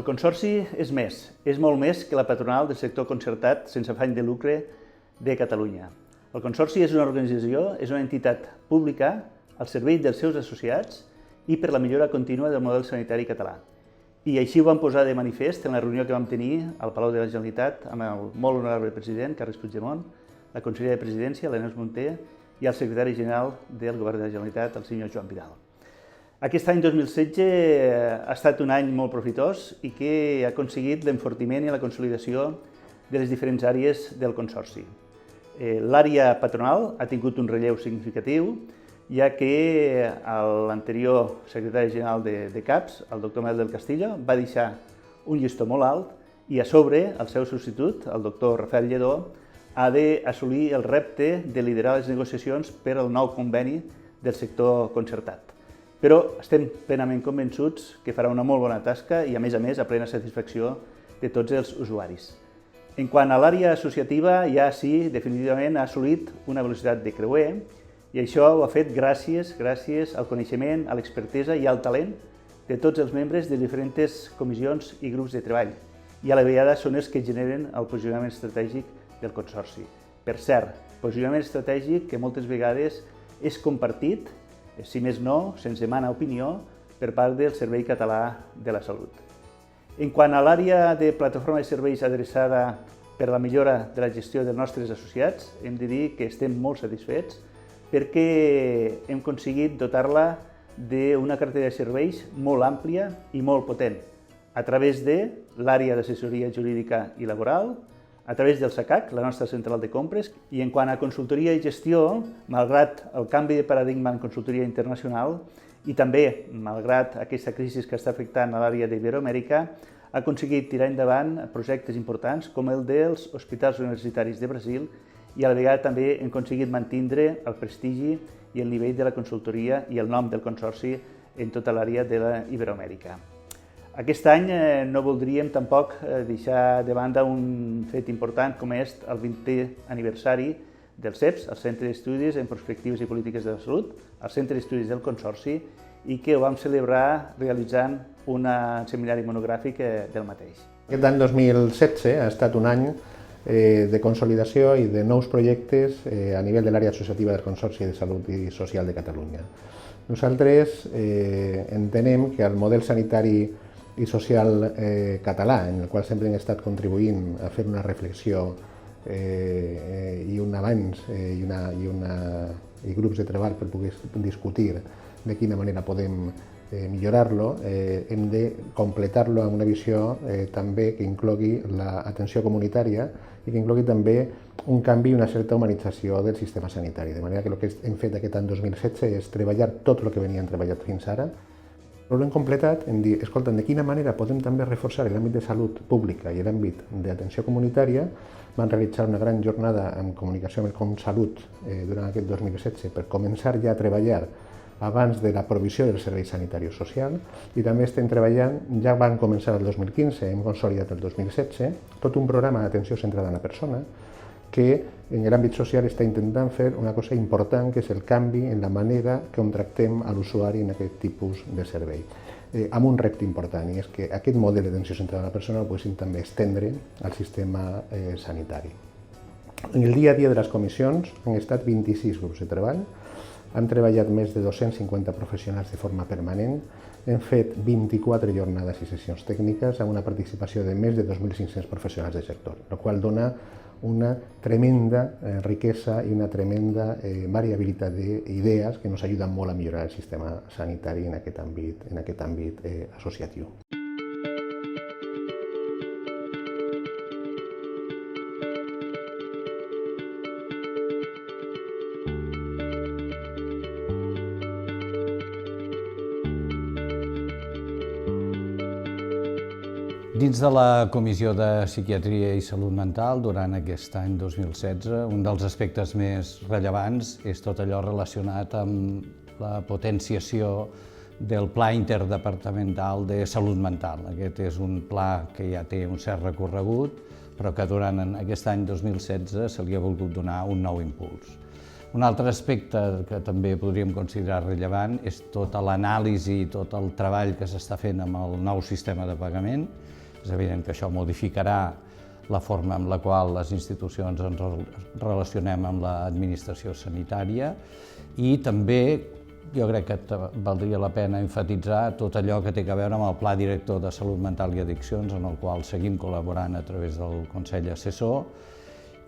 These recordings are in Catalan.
El Consorci és molt més que la patronal del sector concertat sense afany de lucre de Catalunya. El Consorci és una organització, és una entitat pública al servei dels seus associats i per la millora contínua del model sanitari català. I així ho vam posar de manifest en la reunió que vam tenir al Palau de la Generalitat amb el molt honorable president, Carles Puigdemont, la consellera de Presidència, l'Agnès Munté, i el secretari general del Govern de la Generalitat, el senyor Joan Vidal. Aquest any 2016 ha estat un any molt profitós i que ha aconseguit l'enfortiment i la consolidació de les diferents àrees del Consorci. L'àrea patronal ha tingut un relleu significatiu, ja que l'anterior secretari general de CAPS, el doctor Manuel del Castillo, va deixar un llistó molt alt i a sobre el seu substitut, el doctor Rafael Lledó, ha d'assolir el repte de liderar les negociacions per al nou conveni del sector concertat. Però estem plenament convençuts que farà una molt bona tasca i, a més, a plena satisfacció de tots els usuaris. En quant a l'àrea associativa, ja sí, definitivament ha assolit una velocitat de creuer i això ho ha fet gràcies al coneixement, a l'expertesa i al talent de tots els membres de diferents comissions i grups de treball. I a la vegada són els que generen el posicionament estratègic del Consorci. Per cert, posicionament estratègic que moltes vegades és compartit, si més no, se'ns demana opinió per part del Servei Català de la Salut. En quant a l'àrea de plataforma de serveis adreçada per a la millora de la gestió dels nostres associats, hem de dir que estem molt satisfets perquè hem aconseguit dotar-la d'una cartera de serveis molt àmplia i molt potent, a través de l'àrea d'assessoria jurídica i laboral, a través del SACAC, la nostra central de compres, i en quant a consultoria i gestió, malgrat el canvi de paradigma en consultoria internacional i també, malgrat aquesta crisi que està afectant a l'àrea d'Iberoamèrica, ha aconseguit tirar endavant projectes importants com el dels hospitals universitaris de Brasil i a la vegada també hem aconseguit mantenir el prestigi i el nivell de la consultoria i el nom del Consorci en tota l'àrea de l'Iberoamèrica. Aquest any no voldríem tampoc deixar de banda un fet important com és el 20è aniversari del CEPS, el Centre d'Estudis en Perspectives i Polítiques de la Salut, el Centre d'Estudis del Consorci, i que ho vam celebrar realitzant un seminari monogràfic del mateix. Aquest any 2016 ha estat un any de consolidació i de nous projectes a nivell de l'àrea associativa del Consorci de Salut i Social de Catalunya. Nosaltres entenem que el model sanitari i social català, en el qual sempre hem estat contribuint a fer una reflexió i un avanç i grups de treball per poder discutir de quina manera podem millorar-lo, hem de completar-lo amb una visió també que inclogui l'atenció comunitària i que inclogui també un canvi i una certa humanització del sistema sanitari. De manera que el que hem fet aquest any 2016 és treballar tot el que veníem treballat fins ara, però l'hem completat en dir, escolta, de quina manera podem també reforçar l'àmbit de salut pública i l'àmbit d'atenció comunitària. Van realitzar una gran jornada en comunicació amb el ComSalut durant aquest 2016 per començar ja a treballar abans de la provisió del servei sanitari o social i també estem treballant, ja van començar el 2015, hem consolidat el 2016, tot un programa d'atenció centrada en la persona que en l'àmbit social està intentant fer una cosa important, que és el canvi en la manera que tractem a l'usuari en aquest tipus de servei. Amb un repte important, i és que aquest model d'atenció centrada en la persona el poguéssim també estendre al sistema sanitari. En el dia a dia de les comissions han estat 26 grups de treball, han treballat més de 250 professionals de forma permanent, hem fet 24 jornades i sessions tècniques amb una participació de més de 2.500 professionals del sector, el qual dona una tremenda riquesa i una tremenda variabilitat d'idees que ens ajuden molt a millorar el sistema sanitari en aquest àmbit associatiu. Dins de la Comissió de Psiquiatria i Salut Mental, durant aquest any 2016, un dels aspectes més rellevants és tot allò relacionat amb la potenciació del Pla Interdepartamental de Salut Mental. Aquest és un pla que ja té un cert recorregut, però que durant aquest any 2016 se li ha volgut donar un nou impuls. Un altre aspecte que també podríem considerar rellevant és tota l'anàlisi i tot el treball que s'està fent amb el nou sistema de pagament, És evident que això modificarà la forma en la qual les institucions ens relacionem amb l'administració sanitària i també jo crec que valdria la pena enfatitzar tot allò que té a veure amb el Pla Director de Salut Mental i Addiccions, en el qual seguim col·laborant a través del Consell Assessor.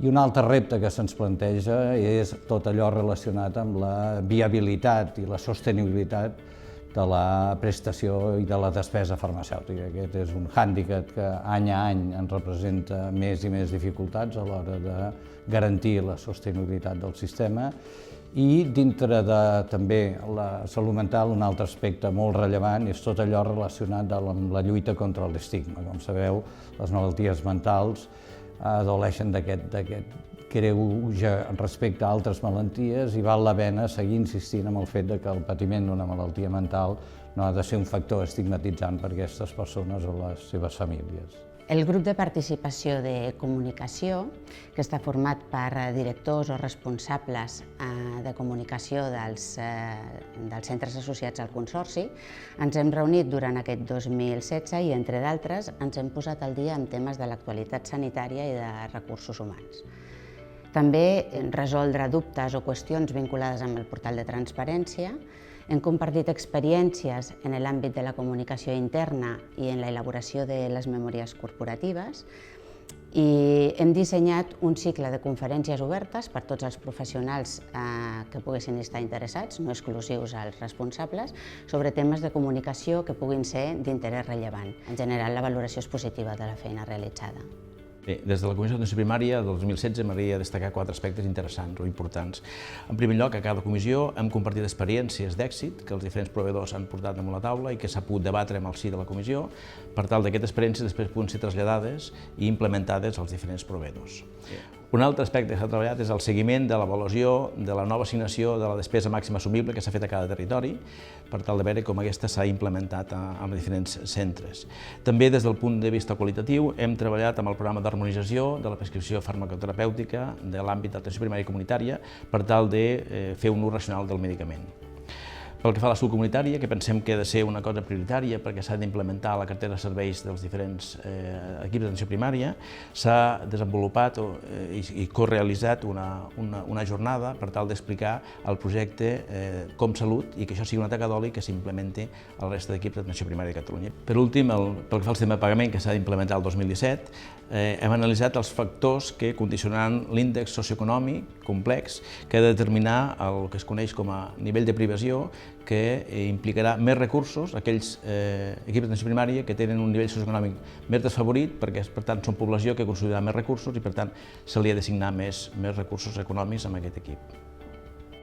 I un altre repte que se'ns planteja és tot allò relacionat amb la viabilitat i la sostenibilitat de la prestació i de la despesa farmacèutica. Aquest és un hàndicap que any a any ens representa més i més dificultats a l'hora de garantir la sostenibilitat del sistema. I dintre de també la salut mental, un altre aspecte molt rellevant és tot allò relacionat amb la lluita contra l'estigma. Com sabeu, les malalties mentals adoleixen d'aquest greuge respecte a altres malalties i val la pena seguir insistint en el fet que el patiment d'una malaltia mental no ha de ser un factor estigmatitzant per a aquestes persones o les seves famílies. El grup de participació de comunicació, que està format per directors o responsables de comunicació dels centres associats al Consorci, ens hem reunit durant aquest 2016 i, entre d'altres, ens hem posat al dia en temes de l'actualitat sanitària i de recursos humans. També resoldre dubtes o qüestions vinculades amb el portal de transparència. Hem compartit experiències en l'àmbit de la comunicació interna i en l'elaboració de les memòries corporatives i hem dissenyat un cicle de conferències obertes per tots els professionals que poguessin estar interessats, no exclusius als responsables, sobre temes de comunicació que puguin ser d'interès rellevant. En general, la valoració és positiva de la feina realitzada. Bé, des de la Comissió d'Atenció Primària del 2016 m'agradaria destacar 4 aspectes interessants o importants. En primer lloc, a cada comissió hem compartit experiències d'èxit que els diferents proveïdors han portat damunt la taula i que s'ha pogut debatre en el si de la comissió per tal que aquestes experiències després puguin ser traslladades i implementades als diferents proveïdors. Un altre aspecte que s'ha treballat és el seguiment de l'avaluació de la nova assignació de la despesa màxima assumible que s'ha fet a cada territori per tal de veure com aquesta s'ha implementat en diferents centres. També des del punt de vista qualitatiu hem treballat amb el programa d'harmonització de la prescripció farmacoterapèutica de l'àmbit d'atenció primària i comunitària per tal de fer un ús racional del medicament. Pel que fa a la salut comunitària, que pensem que ha de ser una cosa prioritària perquè s'ha d'implementar la cartera de serveis dels diferents equips d'atenció primària, s'ha desenvolupat i corealitzat una jornada per tal d'explicar el projecte Com Salut i que això sigui una taca d'oli que s'implementi a la resta d'equips d'atenció primària de Catalunya. Per últim, pel que fa al sistema de pagament que s'ha d'implementar el 2017, hem analitzat els factors que condicionaran l'índex socioeconòmic complex que ha de determinar el que es coneix com a nivell de privació que implicarà més recursos a aquells equips d'atenció primària que tenen un nivell socioeconòmic més desfavorit perquè, per tant, són població que consumirà més recursos i, per tant, se li ha d'assignar més recursos econòmics a aquest equip.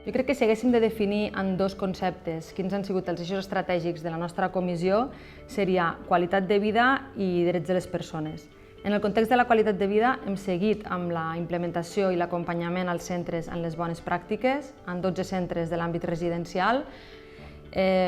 Jo crec que si haguéssim de definir en 2 conceptes quins han sigut els eixos estratègics de la nostra comissió seria qualitat de vida i drets de les persones. En el context de la qualitat de vida hem seguit amb la implementació i l'acompanyament als centres en les bones pràctiques, en 12 centres de l'àmbit residencial.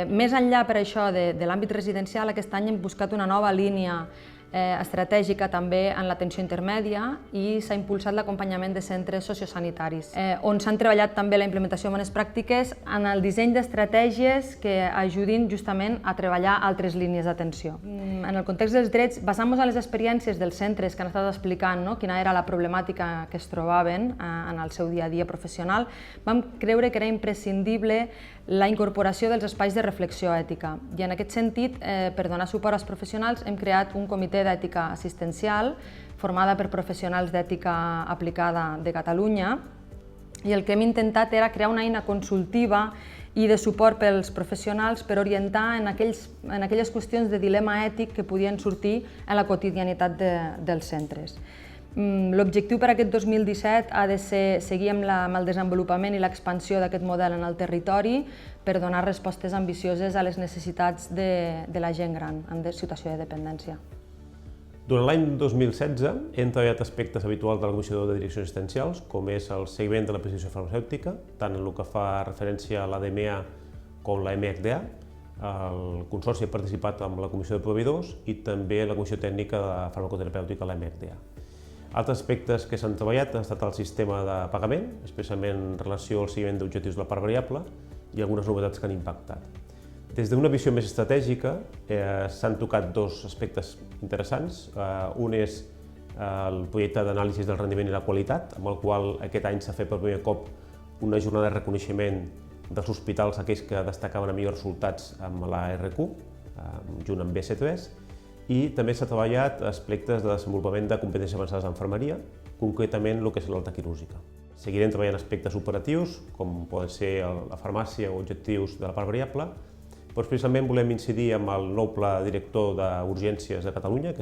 Més enllà per això de l'àmbit residencial, aquest any hem buscat una nova línia estratègica també en l'atenció intermèdia i s'ha impulsat l'acompanyament de centres sociosanitaris, on s'han treballat també la implementació de bones pràctiques en el disseny d'estratègies que ajudin justament a treballar altres línies d'atenció. En el context dels drets, basant-nos en les experiències dels centres que han estat explicant quina era la problemàtica que es trobaven en el seu dia a dia professional, vam creure que era imprescindible la incorporació dels espais de reflexió ètica. I en aquest sentit, per donar suport als professionals, hem creat un comitè d'ètica assistencial formada per professionals d'ètica aplicada de Catalunya i el que hem intentat era crear una eina consultiva i de suport pels professionals per orientar en aquelles qüestions de dilema ètic que podien sortir en la quotidianitat dels centres. L'objectiu per aquest 2017 ha de ser seguir amb el desenvolupament i l'expansió d'aquest model en el territori per donar respostes ambicioses a les necessitats de la gent gran en situació de dependència. Durant l'any 2016 hem treballat aspectes habituals de la Comissió de Direccions Assistencials, com és el seguiment de la prescripció farmacèutica, tant en el que fa referència a l'ADMA com la MHDA. El Consorci ha participat amb la Comissió de Proveïdors i també la Comissió Tècnica de Farmacoterapèutica, la MHDA. Altres aspectes que s'han treballat han estat el sistema de pagament, especialment en relació al seguiment d'objectius de la part variable i algunes novetats que han impactat. Des d'una visió més estratègica s'han tocat dos aspectes interessants. Un és el projecte d'anàlisi del rendiment i la qualitat, amb el qual aquest any s'ha fet per primer cop una jornada de reconeixement dels hospitals, aquells que destacaven a millors resultats amb la RQ, junt amb B7-B, i també s'ha treballat aspectes de desenvolupament de competències avançades d'enfermeria, concretament el que és l'alta quirúrgica. Seguirem treballant aspectes operatius, com poden ser la farmàcia o objectius de la part variable, però precisament volem incidir amb el nou pla director d'urgències de Catalunya, que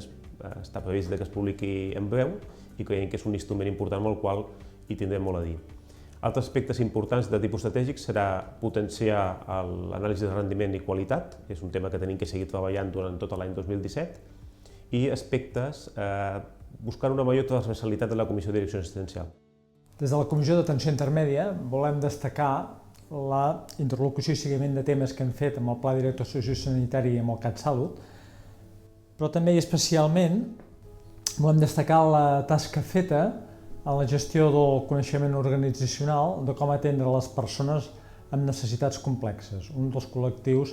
està previst que es publiqui en breu, i creiem que és un instrument important amb el qual hi tindrem molt a dir. Altres aspectes importants de tipus estratègic serà potenciar l'anàlisi de rendiment i qualitat, que és un tema que tenim que seguir treballant durant tot l'any 2017, i aspectes buscant una major transversalitat de la Comissió de Direcció Assistencial. Des de la Comissió d'Atenció Intermèdia volem destacar la interlocució i seguiment de temes que hem fet amb el Pla Director Sociosanitari i amb el CatSalut, però també i especialment volem destacar la tasca feta en la gestió del coneixement organitzacional de com atendre les persones amb necessitats complexes, un dels col·lectius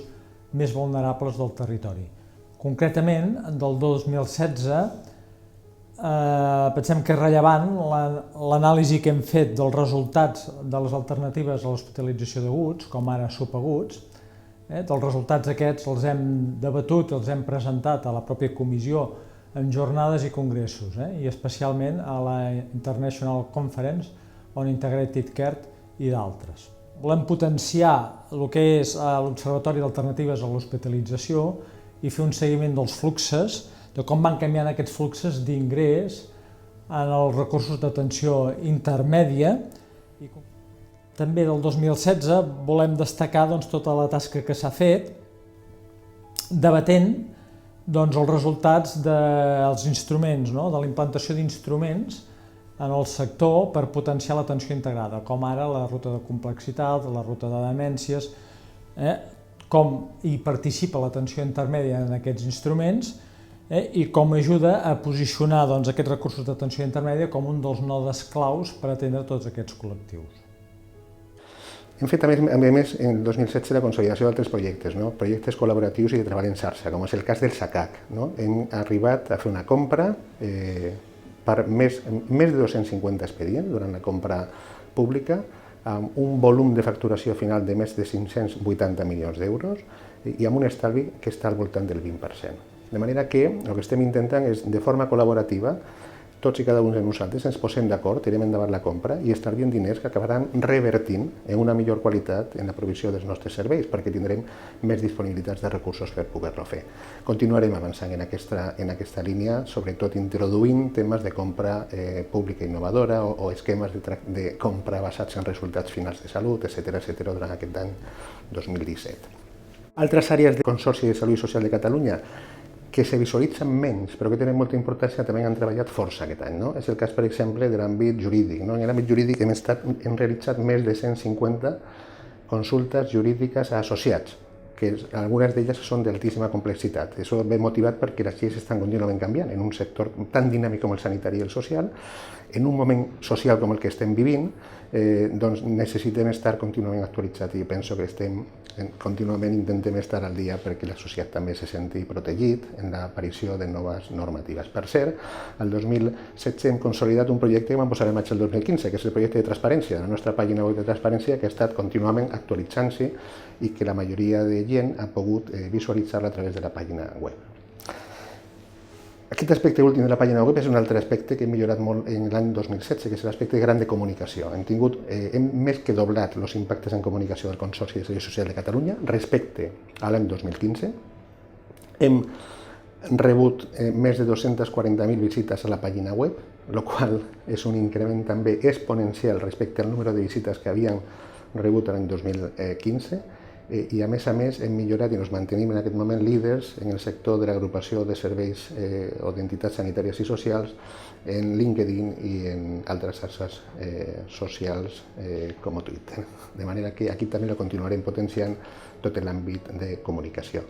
més vulnerables del territori. Concretament, del 2016, pensem que és rellevant l'anàlisi que hem fet dels resultats de les alternatives a l'hospitalització d'aguts, com ara subaguts. Dels resultats aquests els hem debatut, els hem presentat a la pròpia comissió en jornades i congressos, i especialment a la International Conference on Integrated Care i d'altres. Volem potenciar el que és l'Observatori d'Alternatives a l'Hospitalització i fer un seguiment dels fluxes, de com van canviant aquests fluxes d'ingrés en els recursos d'atenció intermèdia. També del 2016 volem destacar tota la tasca que s'ha fet debatent els resultats dels instruments, de la implantació d'instruments en el sector per potenciar l'atenció integrada, com ara la ruta de complexitat, la ruta de demències, com hi participa l'atenció intermèdia en aquests instruments i com ajuda a posicionar aquests recursos d'atenció intermèdia com un dels nodes claus per atendre tots aquests col·lectius. Hem fet, a més, en 2016 la consolidació d'altres projectes, projectes col·laboratius i de treball en xarxa, com és el cas del SACAC. Hem arribat a fer una compra per més de 250 expedients durant la compra pública, amb un volum de facturació final de més de 580 milions d'euros i amb un estalvi que està al voltant del 20%. De manera que el que estem intentant és, de forma col·laborativa, tots i cada un de nosaltres ens posem d'acord, tirem endavant la compra i estalviem diners que acabaran revertint en una millor qualitat en la provisió dels nostres serveis, perquè tindrem més disponibilitats de recursos per poder-lo fer. Continuarem avançant en aquesta línia, sobretot introduint temes de compra pública innovadora o esquemes de compra basats en resultats finals de salut, etc. durant aquest any 2017. Altres àrees del Consorci de Salut i Social de Catalunya que se visualitzen menys, però que tenen molta importància, també han treballat força aquest any. És el cas, per exemple, de l'àmbit jurídic. En l'àmbit jurídic hem realitzat més de 150 consultes jurídiques a associats, que algunes d'elles són d'altíssima complexitat. Això ve motivat perquè les lleis estan contínuament canviant en un sector tan dinàmic com el sanitari i el social. En un moment social com el que estem vivint, necessitem estar contínuament actualitzats i penso que contínuament intentem estar al dia perquè la societat també se senti protegit en l'aparició de noves normatives. Per cert, el 2016 hem consolidat un projecte que vam posar en marxa el 2015, que és el projecte de transparència, la nostra pàgina web de transparència, que ha estat contínuament actualitzant-se i que la majoria de gent ha pogut visualitzar-la a través de la pàgina web. Aquest aspecte últim de la pàgina web és un altre aspecte que hem millorat molt en l'any 2016, que és l'aspecte gran de comunicació. Hem més que doblat els impactes en comunicació del Consorci de Salut Social de Catalunya respecte a l'any 2015. Hem rebut més de 240.000 visites a la pàgina web, el qual és un increment també exponencial respecte al número de visites que havien rebut l'any 2015. I a més hem millorat i ens mantenim en aquest moment líders en el sector de l'agrupació de serveis o d'entitats sanitàries i socials en LinkedIn i en altres xarxes socials com Twitter. De manera que aquí també la continuarem potenciant tot l'àmbit de comunicació.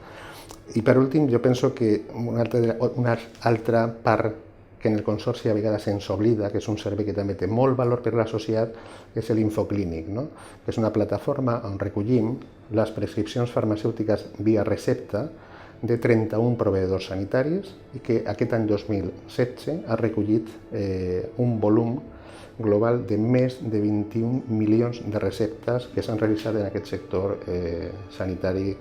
I per últim, jo penso que una altra part que en el Consorci a vegades se'ns oblida, que és un servei que també té molt valor per l'associat, és l'Infoclínic, no? Que és una plataforma on recollim les prescripcions farmacèutiques via recepta de 31 proveïdors sanitaris i que aquest any 2016 ha recollit un volum global de més de 21 milions de receptes que s'han realitzat en aquest sector sanitari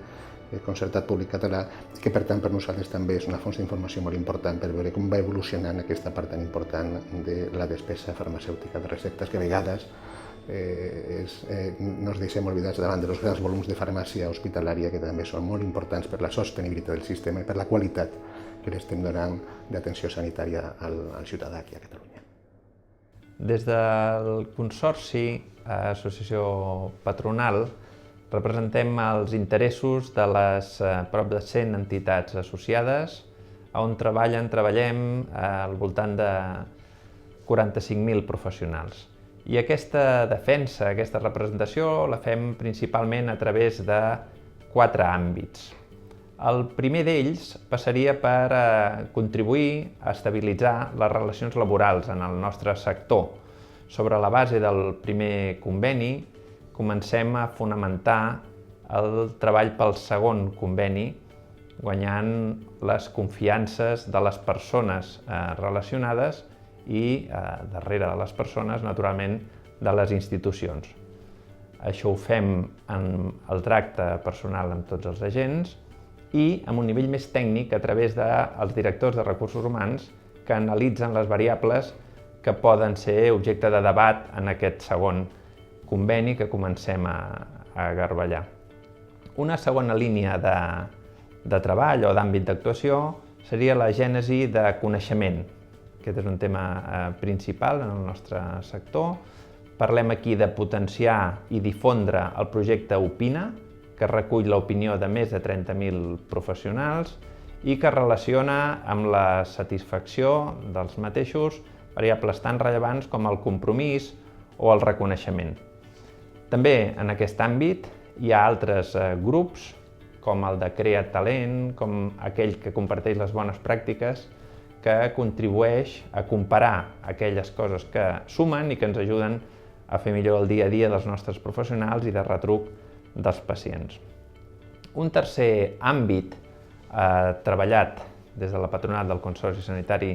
concertat públic català, que per tant per nosaltres també és una font d'informació molt important per veure com va evolucionant aquesta part tan important de la despesa farmacèutica de receptes que a vegades no ens deixem oblidats davant dels grans volums de farmàcia hospitalària que també són molt importants per la sostenibilitat del sistema i per la qualitat que l'estem donant d'atenció sanitària al ciutadà aquí a Catalunya. Des del Consorci, Associació Patronal, representem els interessos de les prop de 100 entitats associades, on treballem al voltant de 45.000 professionals. I aquesta defensa, aquesta representació, la fem principalment a través de 4 àmbits. El primer d'ells passaria per contribuir a estabilitzar les relacions laborals en el nostre sector. Sobre la base del primer conveni, comencem a fonamentar el treball pel segon conveni, guanyant les confiances de les persones relacionades i, darrere de les persones, naturalment, de les institucions. Això ho fem en el tracte personal amb tots els agents i amb un nivell més tècnic a través dels directors de recursos humans que analitzen les variables que poden ser objecte de debat en aquest segon conveni que comencem a garballar. Una segona línia de treball o d'àmbit d'actuació seria la gènesi de coneixement. Aquest és un tema principal en el nostre sector. Parlem aquí de potenciar i difondre el projecte Opina, que recull l'opinió de més de 30.000 professionals i que relaciona amb la satisfacció dels mateixos variables tan rellevants com el compromís o el reconeixement. També en aquest àmbit hi ha altres grups, com el de Crea Talent, com aquell que comparteix les bones pràctiques, que contribueix a comparar aquelles coses que sumen i que ens ajuden a fer millor el dia a dia dels nostres professionals i de retruc dels pacients. Un tercer àmbit treballat des de la patronal del Consorci Sanitari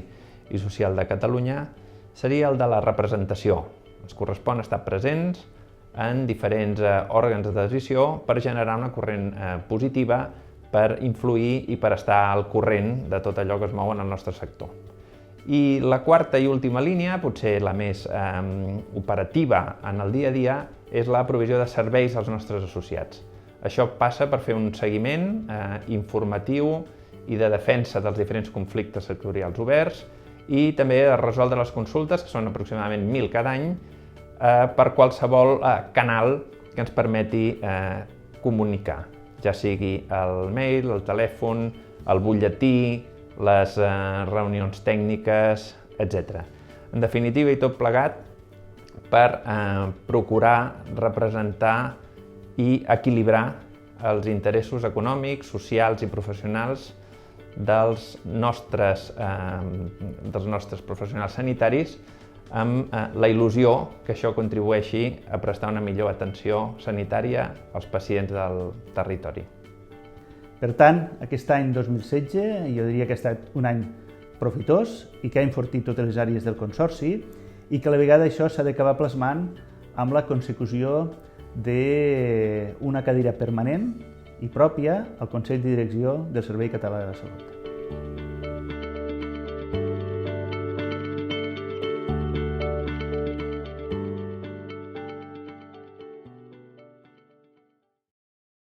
i Social de Catalunya seria el de la representació. Ens correspon estar presents en diferents òrgans de decisió per generar una corrent positiva, per influir i per estar al corrent de tot allò que es mou en el nostre sector. I la quarta i última línia, potser la més operativa en el dia a dia, és la provisió de serveis als nostres associats. Això passa per fer un seguiment informatiu i de defensa dels diferents conflictes sectorials oberts i també de resoldre les consultes, que són aproximadament 1.000 cada any, per qualsevol canal que ens permeti comunicar, ja sigui el mail, el telèfon, el butlletí, les reunions tècniques, etc. En definitiva, i tot plegat, per procurar representar i equilibrar els interessos econòmics, socials i professionals dels nostres professionals sanitaris, amb la il·lusió que això contribueixi a prestar una millor atenció sanitària als pacients del territori. Per tant, aquest any 2016 jo diria que ha estat un any profitós i que ha enfortit totes les àrees del Consorci i que a la vegada això s'ha d'acabar plasmant amb la consecució d'una cadira permanent i pròpia al Consell de Direcció del Servei Català de la Salut.